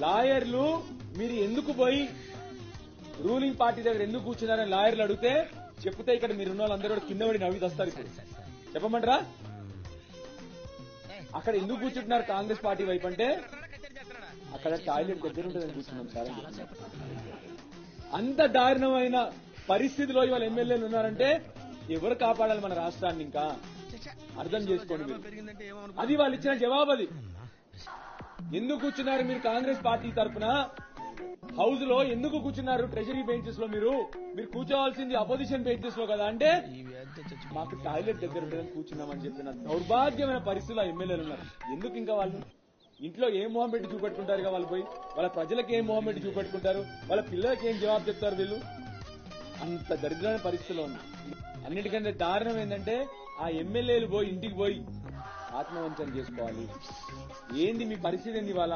లాయర్లు మీరు ఎందుకు పోయి రూలింగ్ పార్టీ దగ్గర ఎందుకు కూర్చున్నారని లాయర్లు అడిగితే చెప్తే ఇక్కడ మీరున్న వాళ్ళందరూ కూడా కింద పడి నవ్వి వస్తారు. ఇప్పుడు చెప్పమంటారా? అక్కడ ఎందుకు కూర్చుంటున్నారు కాంగ్రెస్ పార్టీ వైపు అంటే అక్కడ టాయిలెట్ దగ్గర ఉంటుందని కూర్చున్నాం సార్. అంత దారుణమైన పరిస్థితిలో ఇవాళ ఎమ్మెల్యేలు ఉన్నారంటే ఎవరు కాపాడాలి మన రాష్ట్రాన్ని? ఇంకా అర్థం చేసుకోండి మీరు. అది వాళ్ళు ఇచ్చిన జవాబు. అది ఎందుకు కూర్చున్నారు మీరు కాంగ్రెస్ పార్టీ తరఫున హౌస్ లో ఎందుకు కూర్చున్నారు? ట్రెజరీ బెంచెస్ లో మీరు కూర్చోవాల్సింది అపోజిషన్ బెంచెస్ లో కదా అంటే మాకు టాయిలెట్ దగ్గర ఉండదని కూర్చున్నామని చెప్పిన దౌర్భాగ్యమైన పరిస్థితుల్లో ఎమ్మెల్యేలు ఉన్నారు. ఎందుకు ఇంకా వాళ్ళు ఇంట్లో ఏం మొహం పెట్టి చూపెట్టుకుంటారు? వాళ్ళు పోయి వాళ్ళ ప్రజలకు ఏం మొహం పెట్టి చూపెట్టుకుంటారు? వాళ్ళ పిల్లలకి ఏం జవాబు చెప్తారు? వీళ్ళు అంత దరిద్రమైన పరిస్థితిలో ఉంది. అన్నిటికంటే దారుణం ఏంటంటే ఆ ఎమ్మెల్యేలు పోయి ఇంటికి పోయి ఆత్మవంచన చేసుకోవాలి. ఏంది మీ పరిస్థితి? ఏంది ఇవాళ